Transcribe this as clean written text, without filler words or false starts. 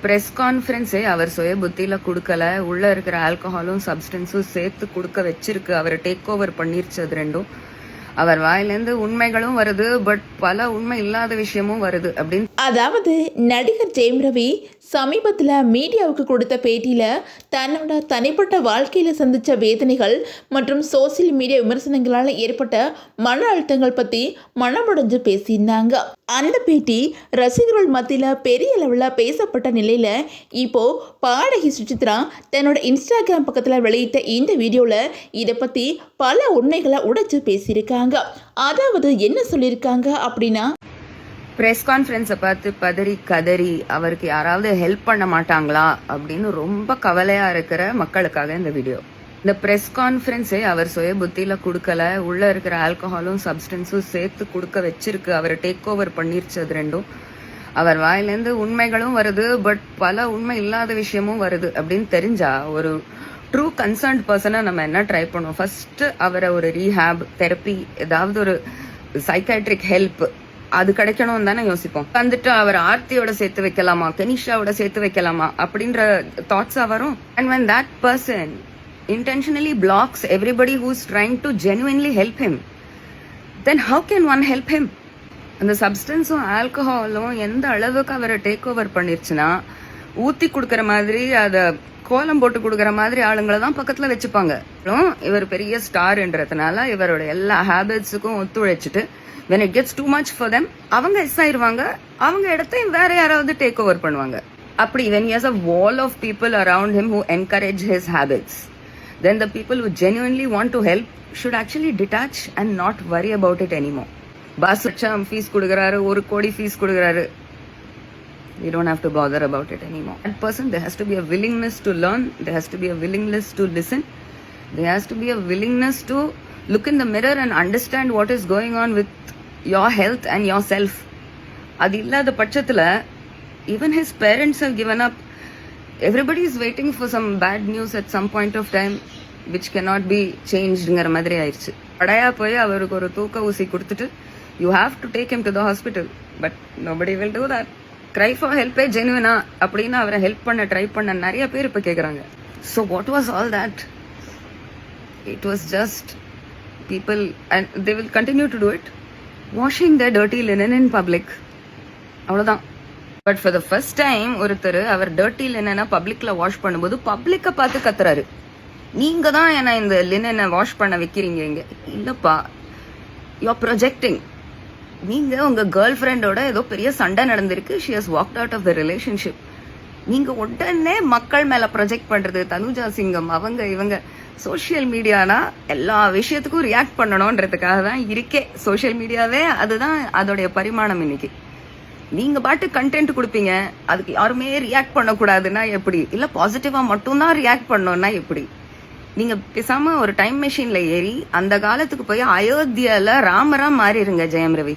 Press கான்ஃபரன்ஸே அவர் சுய புத்தியில கொடுக்கல, உள்ள இருக்கிற ஆல்கஹாலும் சப்ஸ்டன்ஸும் சேர்த்து கொடுக்க வச்சிருக்கு. அவர் டேக் ஓவர் பண்ணிருச்சு. அது ரெண்டும் அவர் வாயிலேருந்து உண்மைகளும் வருது, பட் பல உண்மை இல்லாத விஷயமும் வருது அப்படின்னு. அதாவது நடிகர் ஜெயம் ரவி சமீபத்தில் மீடியாவுக்கு கொடுத்த பேட்டியில் தன்னோட தனிப்பட்ட வாழ்க்கையில் சந்தித்த வேதனைகள் மற்றும் சோசியல் மீடியா விமர்சனங்களால் ஏற்பட்ட மன அழுத்தங்கள் பற்றி மனமுடைஞ்சு பேசியிருந்தாங்க. அந்த பேட்டி ரசிகர்கள் மத்தியில் பெரிய அளவில் பேசப்பட்ட நிலையில் இப்போது பாடகி சுசித்ரா தன்னோட இன்ஸ்டாகிராம் பக்கத்தில் வெளியிட்ட இந்த வீடியோவில் இதை பற்றி பல உண்மைகளை உடைச்சு பேசியிருக்காங்க. அதாவது என்ன சொல்லியிருக்காங்க அப்படின்னா, ப்ரெஸ் கான்ஃபரன்ஸை பார்த்து பதறி கதறி அவருக்கு யாராவது ஹெல்ப் பண்ண மாட்டாங்களா அப்படின்னு ரொம்ப கவலையா இருக்கிற மக்களுக்காக இந்த வீடியோ. இந்த ப்ரெஸ் கான்ஃபரன்ஸே அவர் சுய புத்தியில கொடுக்கல, உள்ள இருக்கிற ஆல்கஹாலும் சப்ஸ்டன்ஸும் சேர்த்து கொடுக்க வச்சிருக்கு. அவர் டேக் ஓவர் பண்ணிருச்சு. அது ரெண்டும் அவர் வாயிலேருந்து உண்மைகளும் வருது, பட் பல உண்மை இல்லாத விஷயமும் வருது அப்படின்னு தெரிஞ்சா ஒரு ட்ரூ கன்சர்ன்ட் பர்சனை நம்ம என்ன ட்ரை பண்ணுவோம்? ஃபர்ஸ்ட் அவரை ஒரு ரீஹேப் தெரப்பி, ஏதாவது ஒரு சைக்காட்ரிக் ஹெல்ப் அது கிடைக்கணும் தானே யோசிப்போம். வந்துட்டு அவர் ஆர்த்தியோட சேர்த்து வைக்கலாமா, கனிஷாவோட சேர்த்து வைக்கலாமா அப்படின்ற தாட்ஸா வரும். And when that person intentionally blocks everybody who's trying to genuinely help him, then how can one help him? அந்த சப்ஸ்டன்ஸும் ஆல்கஹாலும் எந்த அளவுக்கு அவரை டேக் ஓவர் பண்ணிருச்சுன்னா, ஊத்தி கொடுக்கற மாதிரி அதை கோலம் போட்டு கொடுக்கற மாதிரி ஆளுங்களை தான் பக்கத்துல வச்சுப்பாங்க. இவர் பெரிய ஸ்டார்ன்றதுனால இவரோட எல்லா ஹேபிட்ஸுக்கும் ஒத்துழைச்சிட்டு when it gets too much for them அவங்க எஸ் ஆயிருவாங்க, அவங்க இடத்த வேற யாராவது டேக் ஓவர் பண்ணுவாங்க. அப்படி when he has a wall of people around him who encourage his habits, then the people who genuinely want to help should actually detach and not worry about it anymore. Boss லட்சம் fees கொடுக்குறாரு, 1 கோடி fees கொடுக்குறாரு, you don't have to bother about it anymore. That person, there has to be a willingness to learn, there has to be a willingness to listen, there has to be a willingness to look in the mirror and understand what is going on with your health and yourself. அது இல்லாத பட்சத்துல even his parents have given up. Everybody is waiting for some bad news at some point of time which cannot be changedங்கிற மாதிரி ஆயிடுச்சு. படையா போய் அவருக்கு ஒரு தூக்க ஊசி கொடுத்துட்டு you have to take him to the hospital, but nobody will do that. cry for help ஜெனுவினா அப்படின்னு அவரை ஹெல்ப் பண்ண ட்ரை பண்ண நிறைய பேர் இப்ப கேக்குறாங்க. So what was all that? It was just people, and they will continue to do it, washing their dirty linen in public. அவ்வளவுதான். But for the first time ஒருத்தர் அவர் டர்ட்டி லினனை பப்ளிக்ல வாஷ் பண்ணும்போது பப்ளிக்கை பார்த்து கத்துறாரு, நீங்க தான் என்ன இந்த லினனை வாஷ் பண்ண வைக்கிறீங்க இங்க. இல்லப்பா, யூ ஆர் ப்ரொஜெக்டிங். நீங்க உங்க கேர்ள் ஃப்ரெண்டோட ஏதோ பெரிய சண்டை நடந்திருக்கு, she has walked out of the relationship. நீங்க உடனே மக்கள் மேல ப்ரொஜெக்ட் பண்றது, தனுஜா சிங்கம் அவங்க இவங்க. சோசியல் மீடியானா எல்லா விஷயத்துக்கும் ரியாக்ட் பண்ணணும்ன்றதுக்காக தான் இருக்கே சோசியல் மீடியாவே. அதுதான் அதோடைய பரிமாணம். இன்னைக்கு நீங்க பாட்டு கண்டென்ட் கொடுப்பீங்க, அதுக்கு யாருமே ரியாக்ட் பண்ணக்கூடாதுன்னா எப்படி? இல்ல பாசிட்டிவா மட்டும்தான் ரியாக்ட் பண்ணணும்னா எப்படி? நீங்க பேசாம ஒரு டைம் மெஷின்ல ஏறி அந்த காலத்துக்கு போய் அயோத்தியால ராமரா மாறிடுங்க ஜெயம் ரவி.